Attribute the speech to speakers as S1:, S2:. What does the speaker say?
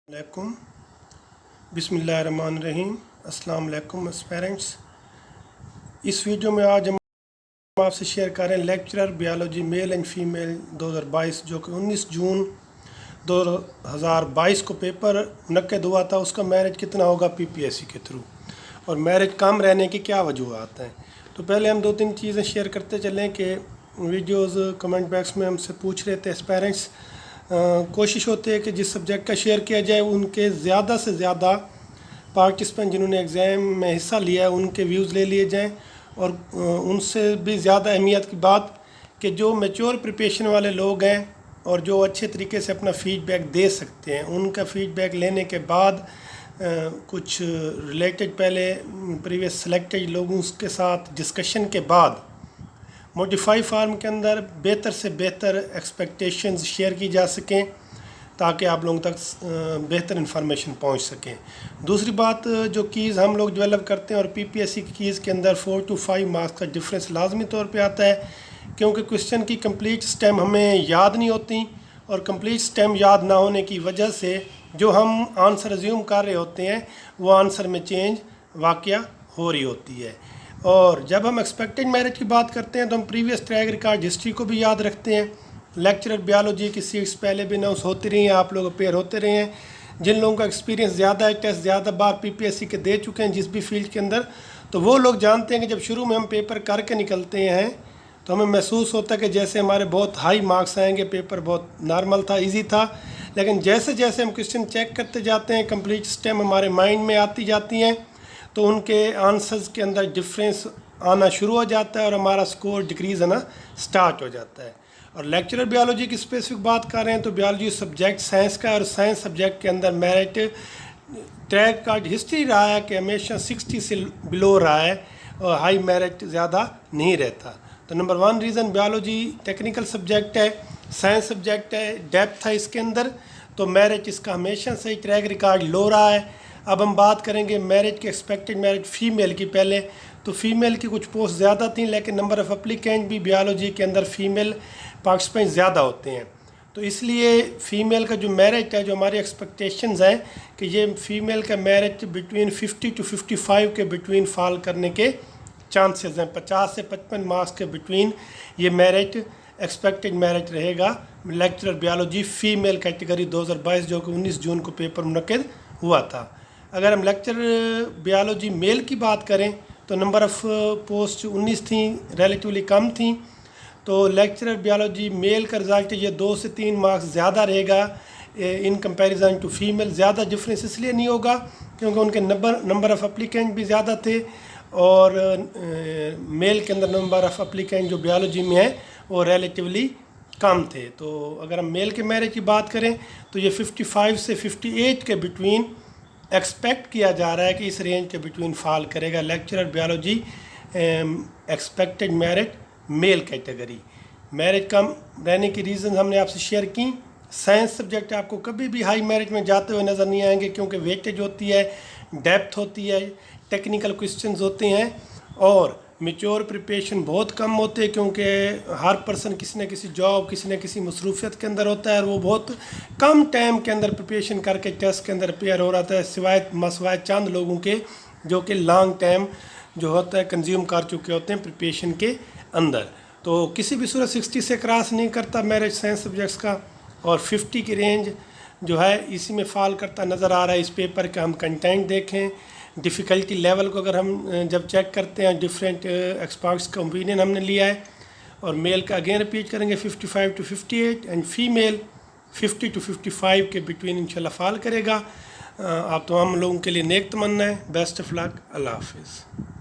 S1: علیکم बिस्मिल्लाहिर्रहमानिर्रहीम अस्सलाम वालेकुम पेरेंट्स। इस वीडियो में आज हम आपसे शेयर कर रहे हैं lecturer biology male and female 2022 जो कि 19 जून 2022 को पेपर मुनक्किद हुआ था। उसका मेरिट कितना होगा पीपीएससी के थ्रू और मेरिट कम रहने की क्या वजूहत हैं। तो पहले हम दो तीन चीज़ें शेयर करते चलें कि वीडियोस कमेंट बॉक्स में हमसे पूछ रहे थे पेरेंट्स। कोशिश होती है कि जिस सब्जेक्ट का शेयर किया जाए उनके ज़्यादा से ज़्यादा पार्टिसिपेंट जिन्होंने एग्ज़ाम में हिस्सा लिया है उनके व्यूज़ ले लिए जाएं और उनसे भी ज़्यादा अहमियत की बात कि जो मैच्योर प्रिपरेशन वाले लोग हैं और जो अच्छे तरीके से अपना फ़ीडबैक दे सकते हैं उनका फ़ीडबैक लेने के बाद कुछ रिलेटेड पहले प्रीवियस सेलेक्टेड लोगों के साथ डिस्कशन के बाद मॉडिफाई फार्म के अंदर बेहतर से बेहतर एक्सपेक्टेशंस शेयर की जा सकें ताकि आप लोगों तक बेहतर इन्फॉर्मेशन पहुंच सकें। दूसरी बात जो कीज़ हम लोग डेवलप करते हैं और पीपीएससी की कीज़ के अंदर 4 to 5 मार्क्स का डिफरेंस लाजमी तौर पे आता है क्योंकि क्वेश्चन की कंप्लीट स्टेम हमें याद नहीं होती और कंप्लीट स्टेम याद ना होने की वजह से जो हम आंसर अज्यूम कर रहे होते हैं वो आंसर में चेंज वाक़या हो रही होती है। और जब हम एक्सपेक्टेड मेरिट की बात करते हैं तो हम प्रीवियस ट्रैक रिकॉर्ड हिस्ट्री को भी याद रखते हैं। लेक्चरर बायोलॉजी की सीट्स पहले भी अनाउंस होती रही हैं, आप लोग अपेयर होते रहे हैं। जिन लोगों का एक्सपीरियंस ज़्यादा है, टेस्ट ज़्यादा बार पीपीएससी के दे चुके हैं जिस भी फील्ड के अंदर, तो वो लोग जानते हैं कि जब शुरू में हम पेपर करके निकलते हैं तो हमें महसूस होता है कि जैसे हमारे बहुत हाई मार्क्स आएंगे, पेपर बहुत नॉर्मल था, ईजी था। लेकिन जैसे जैसे हम क्वेश्चन चेक करते जाते हैं, कंप्लीट स्टेम हमारे माइंड में आती जाती हैं तो उनके आंसर्स के अंदर डिफरेंस आना शुरू हो जाता है और हमारा स्कोर डिक्रीज़ आना स्टार्ट हो जाता है। और लेक्चरर बायोलॉजी की स्पेसिफिक बात कर रहे हैं तो बायोलॉजी सब्जेक्ट साइंस का और साइंस सब्जेक्ट के अंदर मेरिट ट्रैक कार्ड हिस्ट्री रहा है कि हमेशा 60 से बिलो रहा है और हाई मेरिट ज़्यादा नहीं रहता। तो number 1 reason biology technical subject है, साइंस सब्जेक्ट है, डेप्थ है इसके अंदर, तो मेरिट इसका हमेशा से ट्रैक रिकॉर्ड लो रहा है। अब हम बात करेंगे मेरिट के एक्सपेक्टेड मेरिट फ़ीमेल की। पहले तो फ़ीमेल की कुछ पोस्ट ज़्यादा थी लेकिन नंबर ऑफ़ एप्लीकेंट भी बायोलॉजी के अंदर फ़ीमेल पार्टिसिपेंट ज़्यादा होते हैं, तो इसलिए फ़ीमेल का जो मेरिट है, जो हमारी एक्सपेक्टेशंस हैं कि ये फ़ीमेल का मेरिट बिटवीन 50 to 55 के बिटवीन फॉल करने के चांसेस हैं। 50 से 55 मार्क्स के बिटवीन ये मेरिट एक्सपेक्टेड मेरिट रहेगा लेक्चरर बायोलॉजी फ़ीमेल कैटेगरी 2022 जो कि 19 जून को पेपर मुनक्किद हुआ था। अगर हम लेक्चरर बायोलॉजी मेल की बात करें तो नंबर ऑफ़ पोस्ट 19 थी, रिलेटिवली कम थी, तो लेक्चरर बायोलॉजी मेल का रिज़ल्ट ये 2 से 3 मार्क्स ज़्यादा रहेगा इन कंपैरिजन टू फीमेल। ज़्यादा डिफरेंस इसलिए नहीं होगा क्योंकि उनके नंबर ऑफ़ एप्लीकेंट भी ज़्यादा थे और मेल के अंदर नंबर ऑफ़ एप्लीकेंट जो बायोलॉजी में है वो रिलेटिवली कम थे। तो अगर हम मेल के मेरिट की बात करें तो ये 55 से 58 के बिटवीन एक्सपेक्ट किया जा रहा है कि इस रेंज के बिटवीन फॉल करेगा lecturer biology expected merit male category. Merit कम रहने की रीज़न हमने आपसे शेयर की। साइंस सब्जेक्ट आपको कभी भी हाई मेरिट में जाते हुए नज़र नहीं आएंगे क्योंकि वेटेज होती है, डेप्थ होती है, टेक्निकल क्वेश्चंस होते हैं और मैच्योर प्रिपरेशन बहुत कम होते हैं क्योंकि हर पर्सन किसी न किसी जॉब, किसी न किसी मसरूफियत के अंदर होता है और वो बहुत कम टाइम के अंदर प्रिपरेशन करके टेस्ट के अंदर अपेयर हो रहा है, सिवाय चंद लोगों के जो कि लॉन्ग टाइम जो होता है कंज्यूम कर चुके होते हैं प्रिपरेशन के अंदर। तो किसी भी सूरत 60 से क्रॉस नहीं करता मेरिट साइंस सब्जेक्ट्स का और 50 की रेंज जो है इसी में फॉल करता नज़र आ रहा है। इस पेपर का हम कंटेंट देखें, डिफ़िकल्टी लेवल को अगर हम जब चेक करते हैं डिफरेंट एक्सपर्ट्स का ओपिनियन हमने लिया है और मेल का अगेन रिपीट करेंगे 55 to 58 एंड फीमेल 50 to 55 के बिटवीन इंशाल्लाह फॉल करेगा। आप तमाम लोगों के लिए नेक तमन्ना है। Best of luck. अल्लाह हाफिज़।